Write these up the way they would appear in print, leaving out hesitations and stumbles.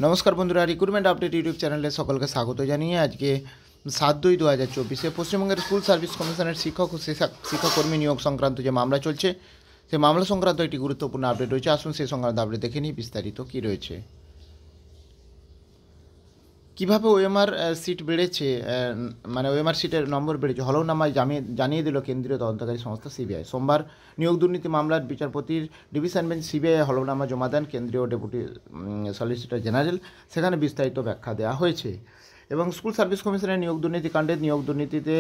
নমস্কার বন্ধুরা, recruitment update YouTube চ্যানেলে সকলকে স্বাগত জানিয়ে আজকে 7/2/2024 পশ্চিমবঙ্গের স্কুল সার্ভিস কমিশনের শিক্ষক ও শিক্ষাকর্মী নিয়োগ সংক্রান্ত যে মামলা চলছে সেই মামলা সংক্রান্ত একটি গুরুত্বপূর্ণ আপডেট রয়েছে। আসুন সেই সংক্রান্ত আপডেট দেখে নিই বিস্তারিত কী রয়েছে। কীভাবে ওএমআর সিট বেড়েছে, মানে ওএমআর সিটের নম্বর বেড়েছে হলফনামায় জানিয়ে দিল কেন্দ্রীয় তদন্তকারী সংস্থা সিবিআই। সোমবার নিয়োগ দুর্নীতি মামলার বিচারপতির ডিভিশন বেঞ্চ সিবিআই হলফনামা জমা দেন কেন্দ্রীয় ডেপুটি সলিসিটর জেনারেল। সেখানে বিস্তারিত ব্যাখ্যা দেওয়া হয়েছে এবং স্কুল সার্ভিস কমিশনের নিয়োগ দুর্নীতি কাণ্ডে নিয়োগ দুর্নীতিতে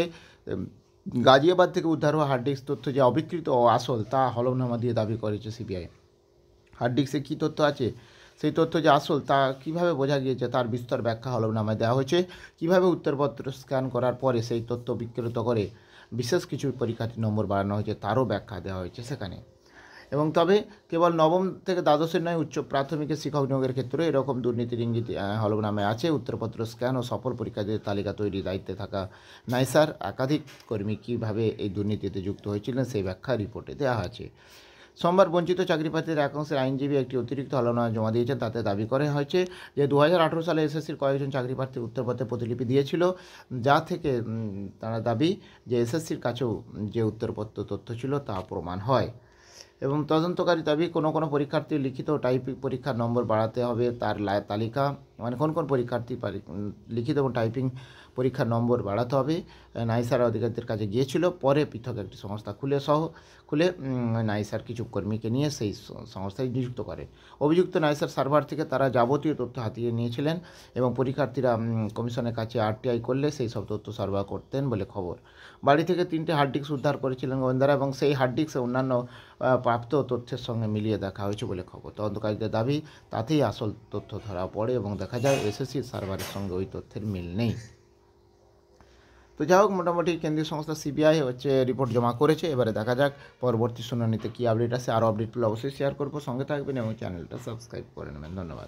গাজিয়াবাদ থেকে উদ্ধার হওয়া হার্ড ডিস্ক তথ্য যে অবিকৃত ও আসল তা হলফনামা দিয়ে দাবি করেছে সিবিআই। হার্ড ডিস্কে কী তথ্য আছে, সেই তথ্য যে আসল তা কীভাবে বোঝা গিয়েছে তার বিস্তর ব্যাখ্যা হলফনামায় দেওয়া হয়েছে। কীভাবে উত্তরপত্র স্ক্যান করার পরে সেই তথ্য বিকৃত করে বিশেষ কিছু পরীক্ষার্থীর নম্বর বাড়ানো হয়েছে তারও ব্যাখ্যা দেওয়া হয়েছে সেখানে। এবং তবে কেবল নবম থেকে দ্বাদশের নয়, উচ্চ প্রাথমিকের শিক্ষক নিয়োগের ক্ষেত্রে এরকম দুর্নীতির ইঙ্গিত হলফনামায় আছে। উত্তরপত্র স্ক্যান ও সফল পরীক্ষার্থীদের তালিকা তৈরির দায়িত্বে থাকা নাইসার একাধিক কর্মী কীভাবে এই দুর্নীতিতে যুক্ত হয়েছিলেন সেই ব্যাখ্যা রিপোর্টে দেওয়া আছে। সোমবার বঞ্চিত চাকরিপ্রার্থীদের একাংশের আইনজীবী একটি অতিরিক্ত হলফনামা জমা দিয়েছেন। তাতে দাবি করা হয়েছে যে 2018 সালে এসএসসির কয়েকজন চাকরিপ্রার্থী উত্তরপত্রের প্রতিলিপি দিয়েছিল, যা থেকে তারা দাবি যে এসএসসির কাছেও যে উত্তরপত্র তথ্য ছিল তা প্রমাণ হয়। এবং তদন্তকারী দাবি কোনো পরীক্ষার্থীর লিখিত ও টাইপিং পরীক্ষার নম্বর বাড়াতে হবে তার তালিকা, মানে কোন পরীক্ষার্থী লিখিত এবং টাইপিং পরীক্ষার নম্বর বাড়াতে হবে নাইসার অধিকারীদের কাছে গিয়েছিল। পরে পৃথক একটি সংস্থা খুলে নাইসার কিছু কর্মীকে নিয়ে সেই সংস্থায় নিযুক্ত করে। অভিযুক্ত নাইসার সার্ভার থেকে তারা যাবতীয় তথ্য হাতিয়ে নিয়েছিলেন এবং পরীক্ষার্থীরা কমিশনের কাছে আরটিআই করলে সেই সব তথ্য সরবরাহ করতেন বলে খবর। বাড়ি থেকে 3টে হার্ড ডিস্ক উদ্ধার করেছিলেন গোয়েন্দারা এবং সেই হার্ড ডিস্কে অন্যান্য প্রাপ্ত তথ্যের সঙ্গে মিলিয়ে দেখা হয়েছে বলে খবর। তদন্তকারীদের দাবি তাতেই আসল তথ্য ধরা পড়ে এবং দেখা যায় এসএসসির সার্ভারের সঙ্গে ওই তথ্যের মিল নেই। তো যাই হোক, মোটামুটি কেন্দ্রীয় সংস্থা সিবিআই রিপোর্ট জমা করেছে। এবারে দেখা যাক পরবর্তী শুনানিতে কী আপডেট আসে। আরও আপডেট পেলে অবশ্যই শেয়ার করবো, সঙ্গে থাকবেন এবং চ্যানেলটা সাবস্ক্রাইব করে নেবেন। ধন্যবাদ।